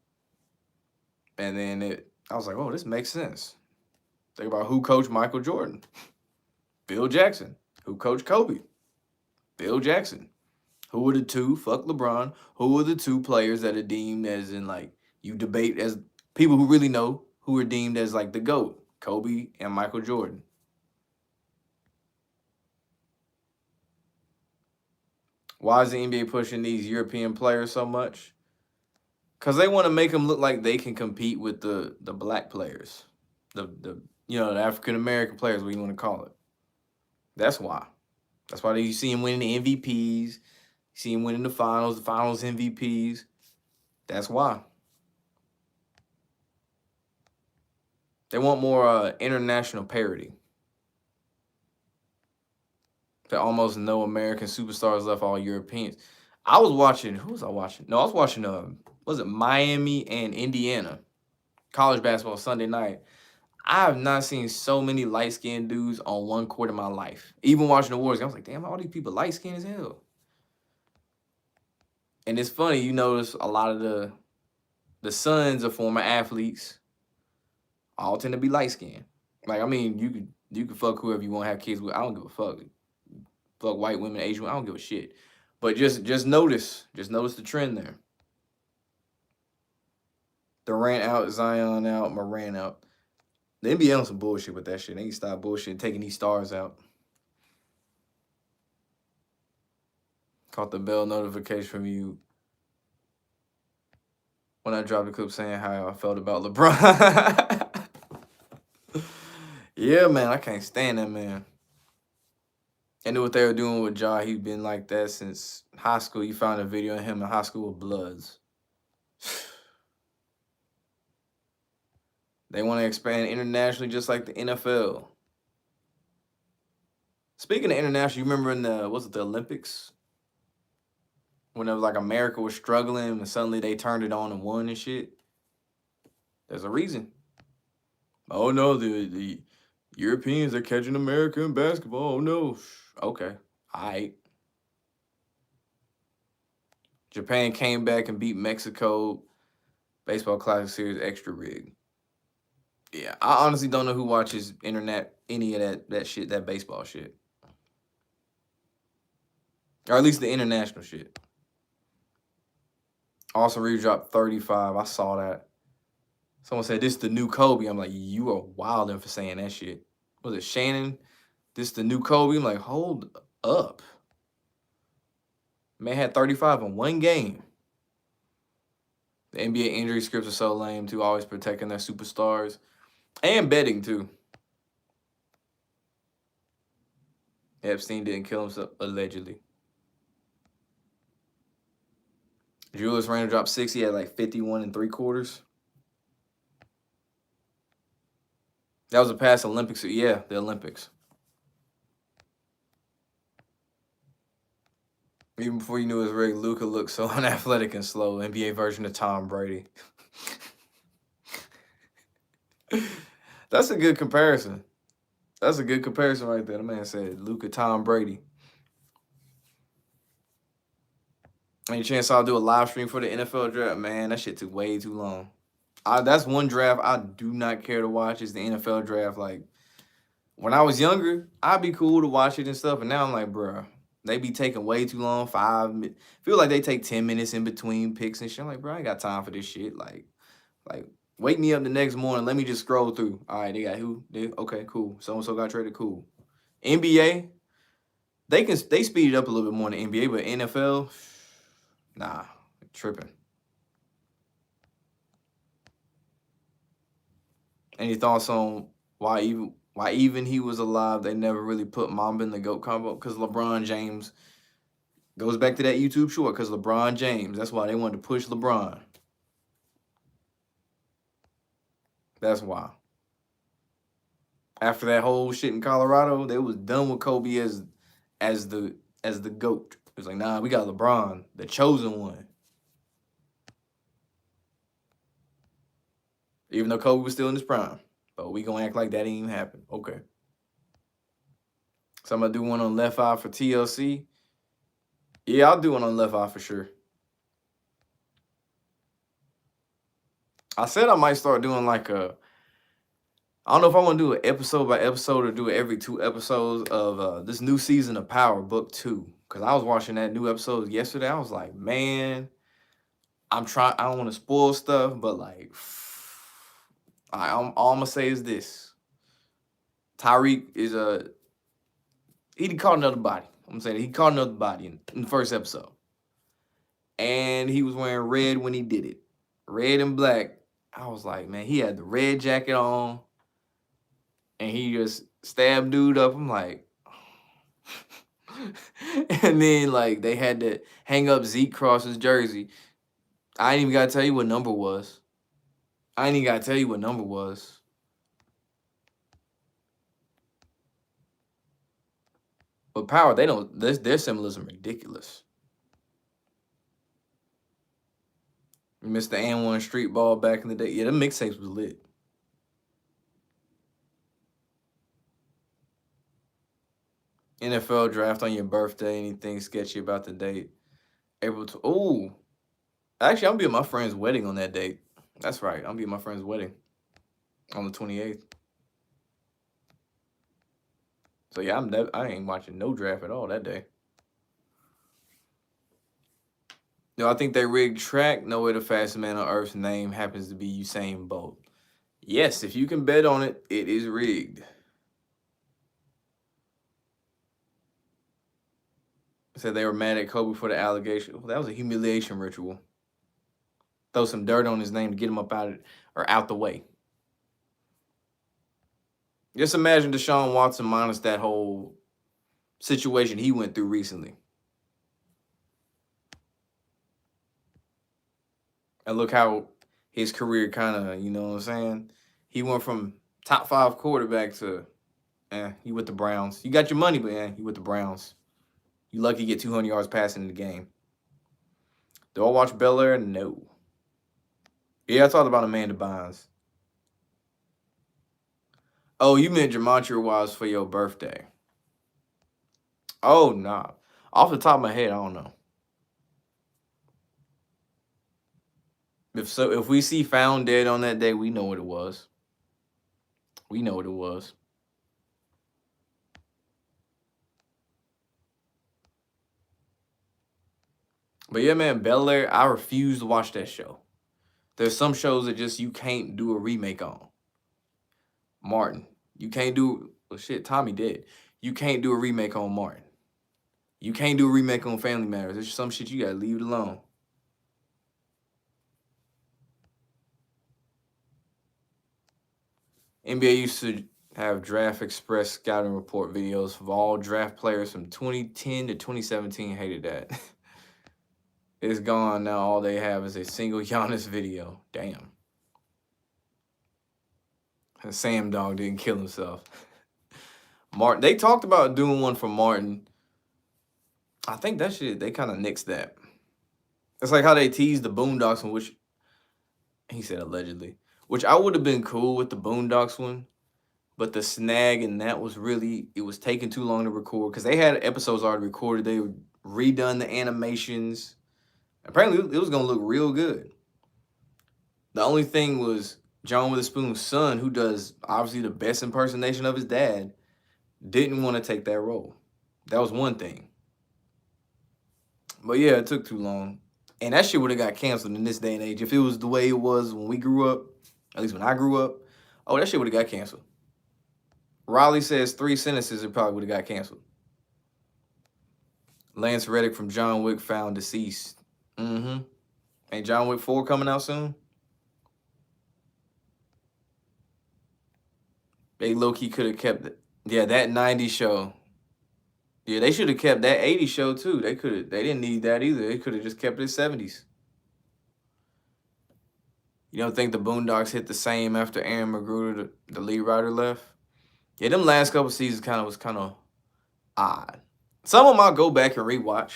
And then I was like, oh, this makes sense. Think about who coached Michael Jordan. Phil Jackson. Who coached Kobe? Phil Jackson. Who were the two, fuck LeBron, who were the two players that are deemed as in like, you debate as people who really know who are deemed as like the GOAT? Kobe and Michael Jordan. Why is the NBA pushing these European players so much? Because they want to make them look like they can compete with the black players. the the African American players, what you want to call it. That's why. That's why you see him winning the MVPs. You see him winning the finals MVPs. That's why. They want more international parity. There almost no American superstars left, all Europeans. I was watching, who was I watching? No, I was watching was it Miami and Indiana? College basketball Sunday night. I have not seen so many light-skinned dudes on one court in my life. Even watching the Warriors, I was like, damn, all these people light-skinned as hell. And it's funny, you notice a lot of the sons of former athletes all tend to be light-skinned. Like, I mean, you could fuck whoever you want to have kids with. I don't give a fuck. Fuck white women, Asian women, I don't give a shit. But just notice the trend there. Durant out, Zion out, Moran out. The NBA on some bullshit with that shit. They need to stop bullshit taking these stars out. Caught the bell notification from you when I dropped a clip saying how I felt about LeBron. Yeah, man, I can't stand that man. I knew what they were doing with Ja. He's been like that since high school. You found a video of him in high school with Bloods. They want to expand internationally just like the NFL. Speaking of international, you remember in the Olympics? When it was like America was struggling and suddenly they turned it on and won and shit? There's a reason. Oh no, the Europeans are catching America in basketball. Oh no. Okay. All right. Japan came back and beat Mexico. Baseball Classic Series extra rig. Yeah, I honestly don't know who watches any of that shit, that baseball shit. Or at least the international shit. Austin Reeves dropped 35. I saw that. Someone said, this is the new Kobe. I'm like, you are wilding for saying that shit. Was it Shannon? This is the new Kobe? I'm like, hold up. Man had 35 in one game. The NBA injury scripts are so lame, too. Always protecting their superstars. And betting, too. Epstein didn't kill himself, allegedly. Julius Randle dropped 60 at like 51 3/4. That was a past Olympics. Yeah, the Olympics. Even before you knew his rig, Luka looked so unathletic and slow. NBA version of Tom Brady. That's a good comparison. That's a good comparison right there. The man said Luka, Tom Brady. Any chance I'll do a live stream for the NFL draft? Man, that shit took way too long. That's one draft I do not care to watch is the NFL draft. Like, when I was younger, I'd be cool to watch it and stuff. And now I'm like, bruh, they be taking way too long. Feel like they take 10 minutes in between picks and shit. I'm like, bro, I ain't got time for this shit. Like, wake me up the next morning. Let me just scroll through. All right, they got who? Okay, cool. So-and-so got traded. Cool. NBA, they speed it up a little bit more than NBA, but NFL, nah, tripping. Any thoughts on why even he was alive, they never really put Mamba in the GOAT combo? Because LeBron James goes back to that YouTube short. Because LeBron James, that's why they wanted to push LeBron. That's why. After that whole shit in Colorado, they was done with Kobe as the GOAT. It was like, nah, we got LeBron, the chosen one. Even though Kobe was still in his prime. But we gonna act like that ain't even happen. Okay. So I'm gonna do one on Left Eye for TLC. Yeah, I'll do one on Left Eye for sure. I said I might start doing like I don't know if I want to do an episode by episode or do it every 2 episodes of this new season of Power Book 2. Because I was watching that new episode yesterday. I was like, man, I don't want to spoil stuff, but like, all I'm going to say is this. Tyreek is he caught another body. I'm going to say that he caught another body in the first episode. And he was wearing red when he did it. Red and black. I was like, man, he had the red jacket on. and he just stabbed dude up. I'm like, and then like they had to hang up Zeke Cross's jersey. I ain't even gotta tell you what number was. I ain't even gotta tell you what number was. But Power, they don't. Their symbolism ridiculous. Mr. And1 Street Ball back in the day. Yeah, them mixtapes was lit. NFL draft on your birthday. Anything sketchy about the date? April. Oh, actually, I'm be at my friend's wedding on that date. That's right. I'm be at my friend's wedding on the 28th. So yeah, I ain't watching no draft at all that day. No, I think they rigged track. No way the fastest man on earth's name happens to be Usain Bolt. Yes, if you can bet on it, it is rigged. Said they were mad at Kobe for the allegation. Well, that was a humiliation ritual. Throw some dirt on his name to get him up out the way. Just imagine Deshaun Watson minus that whole situation he went through recently. And look how his career kind of, you know what I'm saying? He went from top 5 quarterback to, you with the Browns. You got your money, but you with the Browns. You lucky to get 200 yards passing in the game. Do I watch Bel Air? No. Yeah, I talked about Amanda Bynes. Oh, you meant Gematria Wise for your birthday. Oh, nah. Off the top of my head, I don't know. If we see Found Dead on that day, we know what it was. We know what it was. But yeah, man, Bel Air, I refuse to watch that show. There's some shows that just you can't do a remake on. Martin. You can't do, well, shit, Tommy did. You can't do a remake on Martin. You can't do a remake on Family Matters. There's some shit you gotta leave it alone. NBA used to have Draft Express scouting report videos of all draft players from 2010 to 2017. Hated that. It's gone now. All they have is a single Giannis video. Damn. And Sam Dog didn't kill himself. Martin, they talked about doing one for Martin. I think that shit, they kind of nixed that. It's like how they teased the Boondocks one, which he said allegedly, which I would have been cool with the Boondocks one. But the snag in that was really, it was taking too long to record because they had episodes already recorded. They redone the animations. Apparently, it was going to look real good. The only thing was John Witherspoon's son, who does obviously the best impersonation of his dad, didn't want to take that role. That was one thing. But yeah, it took too long. And that shit would have got canceled in this day and age. If it was the way it was when we grew up, at least when I grew up, oh, that shit would have got canceled. Raleigh says 3 sentences, it probably would have got canceled. Lance Reddick from John Wick found deceased. Ain't John Wick 4 coming out soon? They low-key could have kept it. Yeah, that 90s show. Yeah, they should have kept that 80s show too. They didn't need that either. They could have just kept it 70s. You don't think the Boondocks hit the same after Aaron McGruder, the lead writer, left? Yeah, them last couple seasons was kind of odd. Some of them I'll go back and rewatch.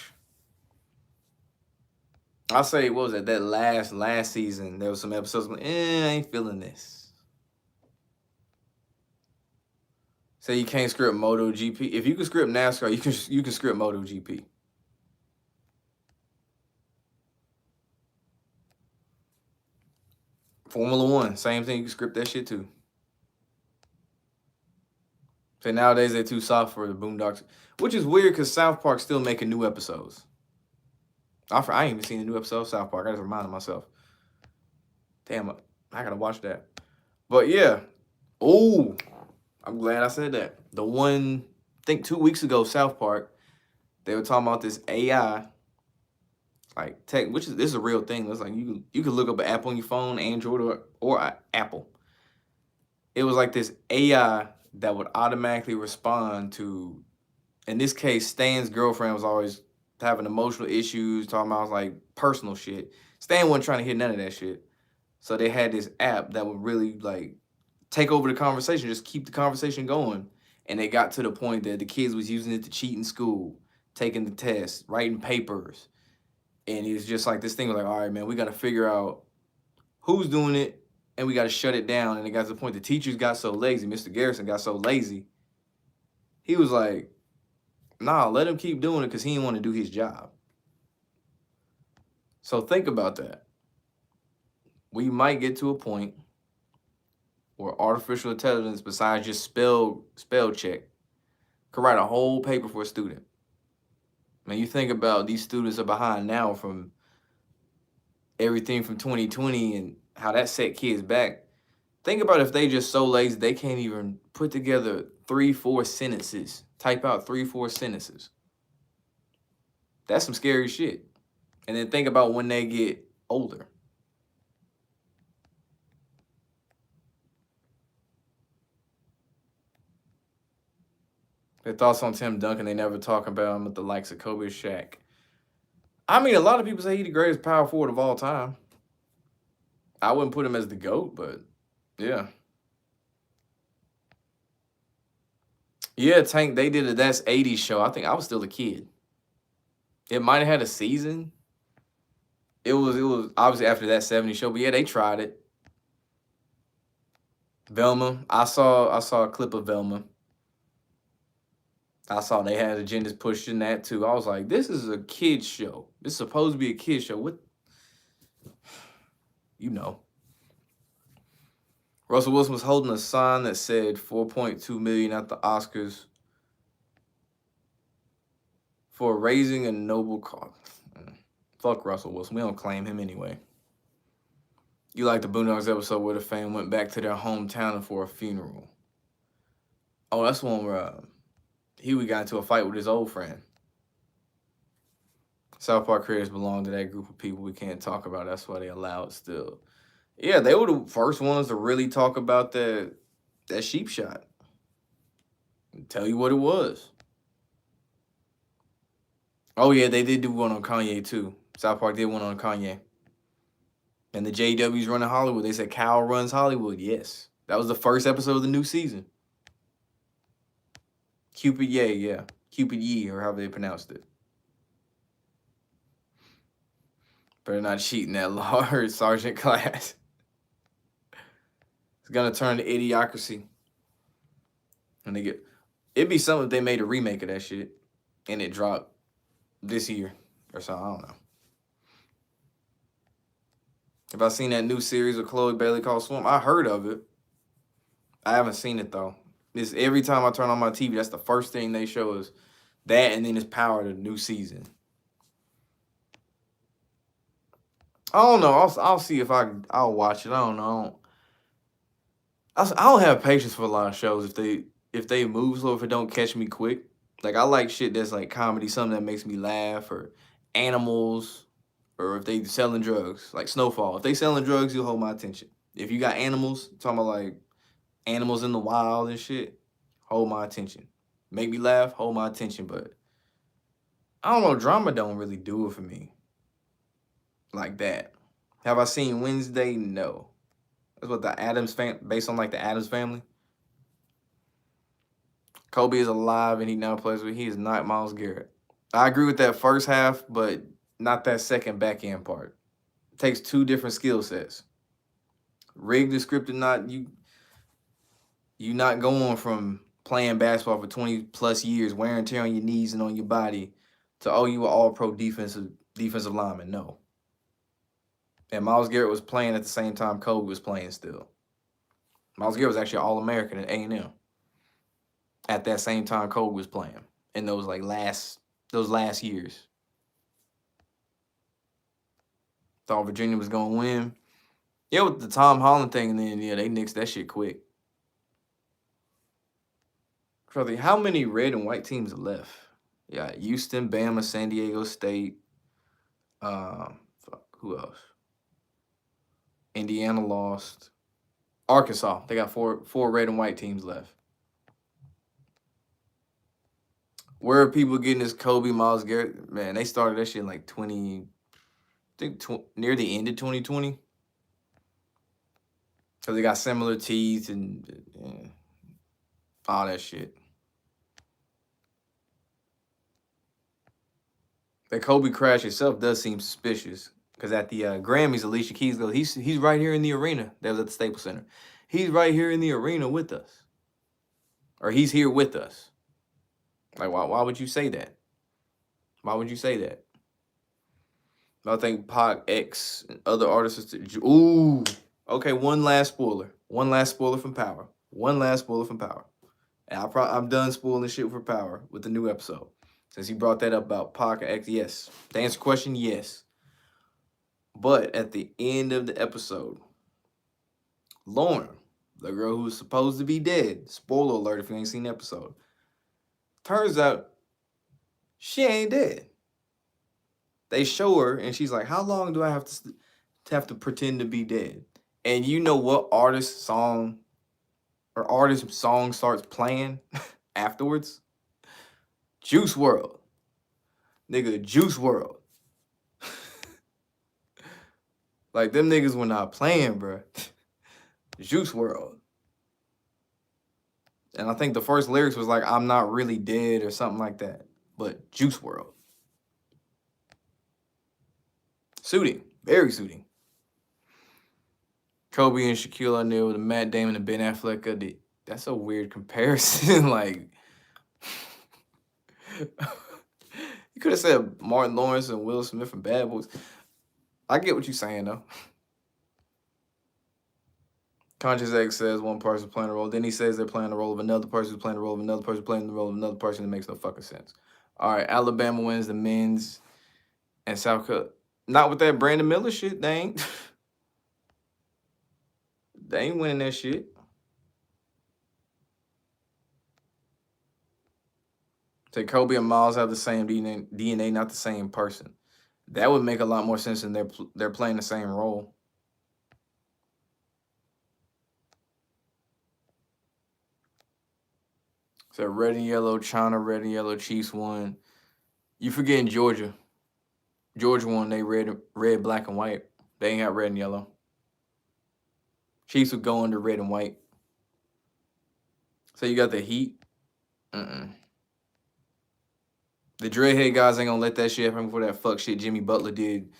I'll say, what was it? That last season, there was some episodes I ain't feeling this. Say you can't script MotoGP. If you can script NASCAR, you can script MotoGP. Formula One, same thing. You can script that shit too. So nowadays they're too soft for the Boondocks, which is weird because South Park's still making new episodes. I ain't even seen a new episode of South Park. I just reminded myself. Damn, I gotta watch that. But yeah. Oh, I'm glad I said that. The one, I think 2 weeks ago, South Park, they were talking about this AI, like tech, this is a real thing. It's like you could look up an app on your phone, Android or Apple. It was like this AI that would automatically respond to, in this case, Stan's girlfriend was always having emotional issues, talking about like personal shit. Stan wasn't trying to hear none of that shit. So they had this app that would really like take over the conversation, just keep the conversation going. And they got to the point that the kids was using it to cheat in school, taking the tests, writing papers. And it was just like this thing was like, all right, man, we got to figure out who's doing it and we got to shut it down. And it got to the point the teachers got so lazy, Mr. Garrison got so lazy, he was like, nah, let him keep doing it because he didn't want to do his job. So think about that. We might get to a point where artificial intelligence, besides just spell check, could write a whole paper for a student. Man, you think about these students are behind now from everything from 2020 and how that set kids back. Think about if they just so lazy they can't even put together 3-4 sentences, type out 3-4 sentences. That's some scary shit. And then think about when they get older. Their thoughts on Tim Duncan, they never talk about him with the likes of Kobe or Shaq. I mean, a lot of people say he's the greatest power forward of all time. I wouldn't put him as the GOAT, but yeah. Yeah, Tank, they did a That's 80s show. I think I was still a kid. It might have had a season. It was obviously after that 70s show, but yeah, they tried it. Velma, I saw a clip of Velma. I saw they had agendas pushed in that too. I was like, this is a kid's show. This is supposed to be a kid's show. What? You know. Russell Wilson was holding a sign that said 4.2 million at the Oscars for raising a noble cause. Fuck Russell Wilson. We don't claim him anyway. You like the Boondocks episode where the fan went back to their hometown for a funeral. Oh, that's one where Huey got into a fight with his old friend. South Park creators belong to that group of people we can't talk about. That's why they allow it still. Yeah, they were the first ones to really talk about that sheep shot. Tell you what it was. Oh yeah, they did do one on Kanye too. South Park did one on Kanye. And the JW's running Hollywood. They said Cal runs Hollywood. Yes. That was the first episode of the new season. Cupid Ye, yeah. Cupid Ye, or however they pronounced it. Better not cheating that large sergeant class. It's gonna turn to Idiocracy. And it'd be something if they made a remake of that shit and it dropped this year or something. I don't know. Have I seen that new series with Chloe Bailey called Swamp? I heard of it. I haven't seen it though. This every time I turn on my TV, that's the first thing they show is that, and then it's Power, the new season. I don't know. I'll see if I'll watch it. I don't know. I don't have patience for a lot of shows if they move slow, if it don't catch me quick. Like I like shit that's like comedy, something that makes me laugh, or animals, or if they selling drugs, like Snowfall. If they selling drugs, you'll hold my attention. If you got animals, talking about like animals in the wild and shit, hold my attention. Make me laugh, hold my attention. But I don't know, drama don't really do it for me like that. Have I seen Wednesday? No. That's what the Addams based on like the Addams family. Kobe is alive and he now plays with. He is not Myles Garrett. I agree with that first half, but not that second back end part. It takes two different skill sets. Rigged and scripted, not you not going from playing basketball for 20 plus years, wear and tear on your knees and on your body, to you an all pro defensive lineman. No. And Myles Garrett was playing at the same time Kobe was playing still. Myles Garrett was actually All American at A&M at that same time Kobe was playing in those last years. Thought Virginia was gonna win. Yeah, with the Tom Holland thing, and then they nixed that shit quick. How many red and white teams are left? Yeah, Houston, Bama, San Diego State. Who else? Indiana lost. Arkansas. They got four red and white teams left. Where are people getting this Kobe Miles Garrett? Man, they started that shit in like 20, I think near the end of 2020. Because they got similar teeth and all that shit. That Kobe crash itself does seem suspicious. Because at the Grammys, Alicia Keys goes, he's right here in the arena. That was at the Staples Center. He's right here in the arena with us. Or he's here with us. Like, why would you say that? Why would you say that? I think Pac, X, and other artists. Ooh. Okay, one last spoiler. One last spoiler from Power. One last spoiler from Power. And I'm done spoiling shit for Power with the new episode. Since he brought that up about Pac and X, yes. To answer the question, yes. But at the end of the episode, Lauren, the girl who was supposed to be dead, spoiler alert if you ain't seen the episode, turns out she ain't dead. They show her and she's like, how long do I have to pretend to be dead? And you know what artist song starts playing afterwards? Juice WRLD. Nigga, Juice WRLD. Like, them niggas were not playing, bro. Juice WRLD. And I think the first lyrics was like, I'm not really dead or something like that. But Juice WRLD. Suiting. Very suiting. Kobe and Shaquille O'Neal with Matt Damon and Ben Affleck. That's a weird comparison. Like, you could have said Martin Lawrence and Will Smith from Bad Boys. I get what you're saying, though. Conscious X says one person playing a role. Then he says they're playing the role of another person who's playing the role of another person playing the role of another person. That makes no fucking sense. All right, Alabama wins the men's and South Carolina. Not with that Brandon Miller shit. They ain't. They ain't winning that shit. Say Kobe and Miles have the same DNA, not the same person. That would make a lot more sense than they're playing the same role. So red and yellow, China, red and yellow, Chiefs won. You forgetting Georgia. Georgia won, they red, black, and white. They ain't got red and yellow. Chiefs would go under red and white. So you got the Heat. The dreadhead guys ain't gonna let that shit happen for that fuck shit Jimmy Butler did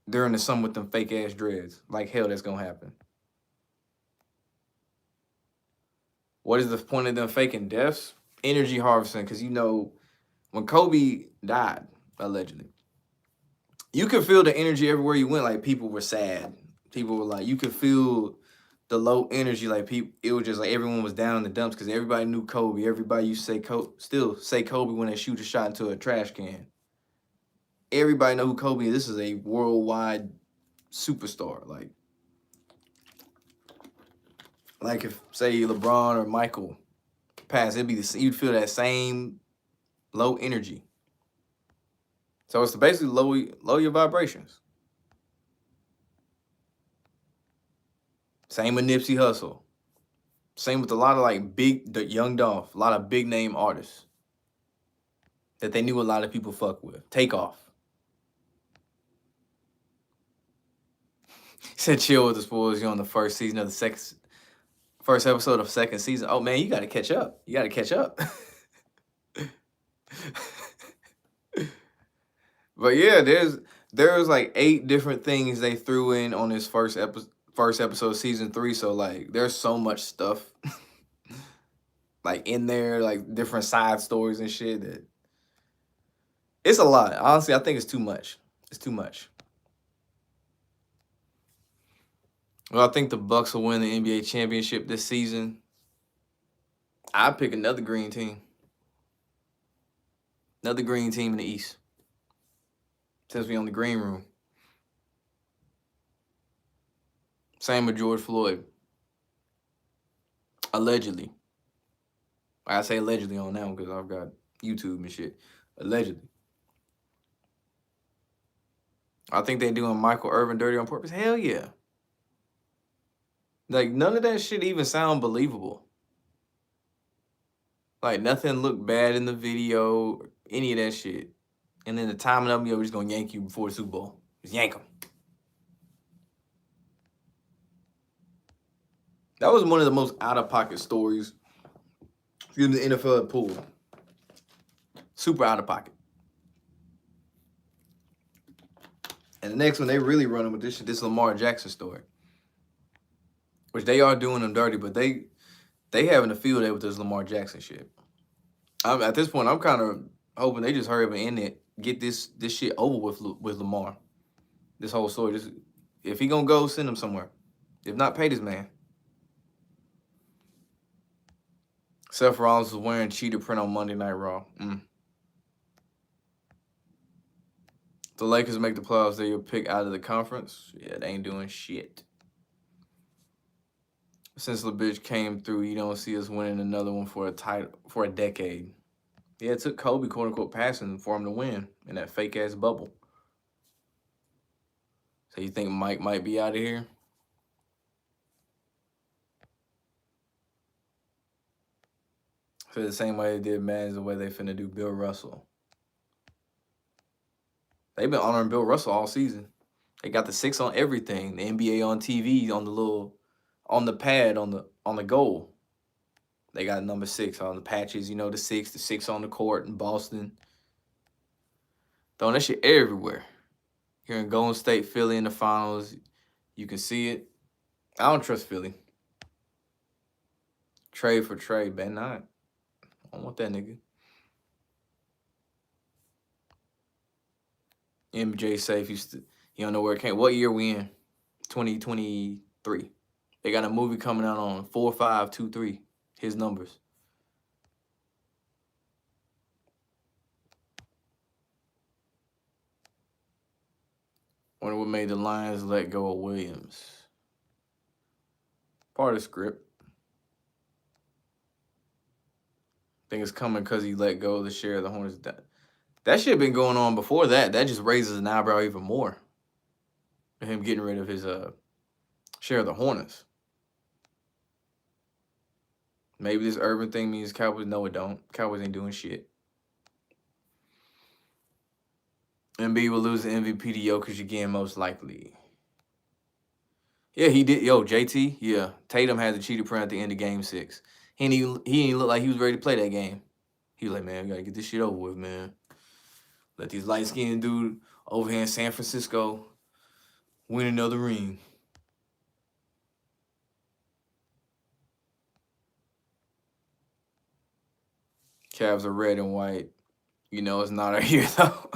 during the summer with them fake ass dreads. Like hell, that's gonna happen. What is the point of them faking deaths? Energy harvesting, because you know when Kobe died, allegedly, you could feel the energy everywhere you went. Like people were sad. People were like, you could feel the low energy. Like people, it was just like everyone was down in the dumps because everybody knew Kobe. Everybody used to say still say Kobe when they shoot a shot into a trash can. Everybody know who Kobe is. This is a worldwide superstar. Like if say LeBron or Michael passed, it'd be you'd feel that same low energy. So it's to basically lower your vibrations. Same with Nipsey Hussle. Same with a lot of like the Young Dolph, a lot of big name artists that they knew a lot of people fuck with. Takeoff. Said chill with the spoilers. You're on the first episode of second season. Oh man, you got to catch up. You got to catch up. But yeah, there's like 8 different things they threw in on this first episode of season 3. So like, there's so much stuff like in there, like different side stories and shit. That it's a lot. Honestly, I think it's too much. It's too much. Well, I think the Bucks will win the NBA championship this season. I'd pick another green team. Another green team in the East. Since we on the green room. Same with George Floyd. Allegedly. I say allegedly on now because I've got YouTube and shit. Allegedly. I think they doing Michael Irvin dirty on purpose. Hell yeah. Like, none of that shit even sound believable. Like nothing looked bad in the video, any of that shit. And then the timing of them, we're just gonna yank you before the Super Bowl. Just yank them. That was one of the most out of pocket stories in the NFL had pulled. Super out of pocket. And the next one, they really running with this shit. This Lamar Jackson story, which they are doing them dirty, but they having a field day with this Lamar Jackson shit. At this point, I'm kind of hoping they just hurry up and end it, get this shit over with Lamar. This whole story. Just if he gonna go, send him somewhere. If not, pay this man. Seth Rollins was wearing cheetah print on Monday Night Raw. The Lakers make the playoffs, they will pick out of the conference. Yeah, they ain't doing shit. Since LeBitch came through, you don't see us winning another one for a decade. Yeah, it took Kobe, quote unquote, passing for him to win in that fake ass bubble. So you think Mike might be out of here? So the same way they did Madden is the way they finna do Bill Russell. They've been honoring Bill Russell all season. They got the 6 on everything. The NBA on TV on the pad on the goal. They got number 6 on the patches. You know, the 6 on the court in Boston. Throwing that shit everywhere. Here in Golden State, Philly in the finals, you can see it. I don't trust Philly. Trade for trade, bet not. I don't want that nigga. MJ safe. You don't know where it came. What year we in? 2023. They got a movie coming out on 4/5/23. His numbers. Wonder what made the Lions let go of Williams. Part of the script. Think it's coming because he let go of the share of the Hornets. That shit been going on before that. That just raises an eyebrow even more. Him getting rid of his share of the Hornets. Maybe this urban thing means Cowboys. No, it don't. Cowboys ain't doing shit. Embiid will lose the MVP to Jokic again, most likely. Yeah, he did. Yo, JT, yeah. Tatum had the cheater print at the end of Game 6. He didn't look like he was ready to play that game. He was like, man, we got to get this shit over with, man. Let these light-skinned dude over here in San Francisco win another ring. Cavs are red and white. You know, it's not our year, though.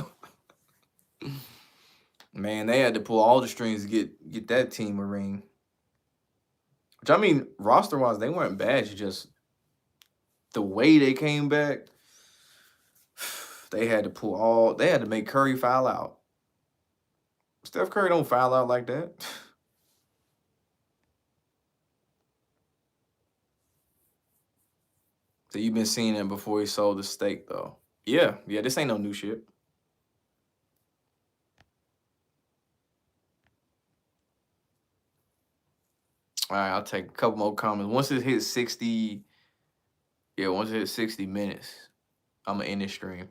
Man, they had to pull all the strings to get that team a ring. Which, I mean, roster-wise, they weren't bad. It's just the way they came back, they had to make Curry foul out. Steph Curry don't foul out like that. So you've been seeing it before he sold the stake, though. Yeah, this ain't no new shit. All right, I'll take a couple more comments. Once it hits 60 minutes, I'm going to end this stream.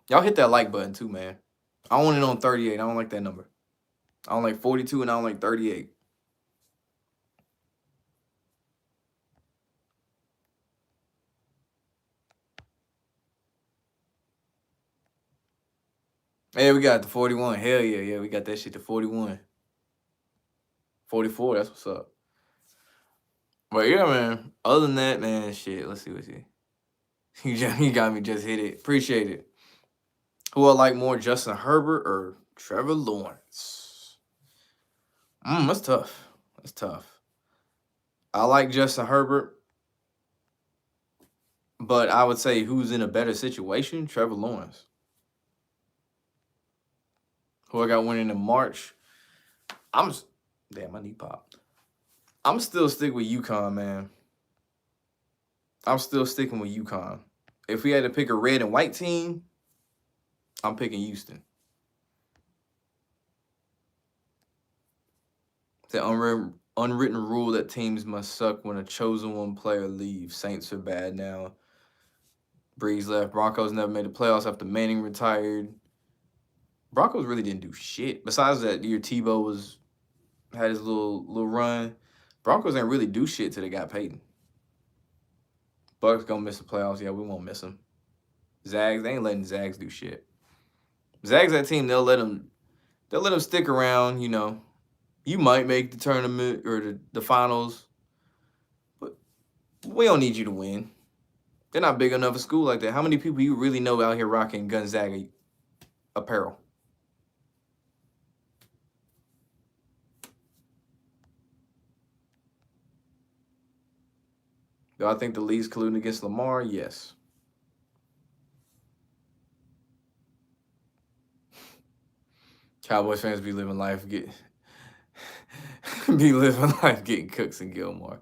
Y'all hit that like button too, man. I want it on 38. I don't like that number. I don't like 42 and I don't like 38. Hey, we got the 41. Hell yeah, we got that shit to 41. 44, that's what's up. But yeah, man. Other than that, man, shit. Let's see. You got me just hit it. Appreciate it. Who I like more, Justin Herbert or Trevor Lawrence? That's tough. That's tough. I like Justin Herbert, but I would say who's in a better situation? Trevor Lawrence. Who I got winning in March? Damn, my knee popped. I'm still sticking with UConn, man. I'm still sticking with UConn. If we had to pick a red and white team, I'm picking Houston. The unwritten rule that teams must suck when a chosen one player leaves. Saints are bad now. Breeze left. Broncos never made the playoffs after Manning retired. Broncos really didn't do shit. Besides that year Tebow had his little run. Broncos didn't really do shit till they got Peyton. Bucks gonna miss the playoffs. Yeah, we won't miss them. Zags, they ain't letting Zags do shit. Zags, that team, they'll let them stick around. You know, you might make the tournament or the finals, but we don't need you to win. They're not big enough a school like that. How many people you really know out here rocking Gonzaga apparel? Do I think the league's colluding against Lamar? Yes. Cowboys fans be living life getting Cooks and Gilmore.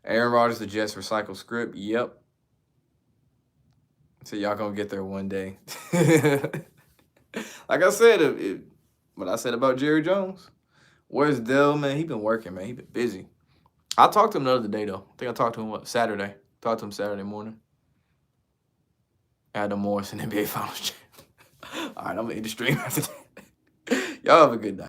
Aaron Rodgers, the Jets recycle script. Yep. So y'all gonna get there one day. Like I said, what I said about Jerry Jones. Where's Dell, man? He been working, man. He been busy. I talked to him the other day, though. I think I talked to him, Saturday. Talked to him Saturday morning. Adam Morrison, NBA Finals champ. All right, I'm going to end the stream after that. Y'all have a good night.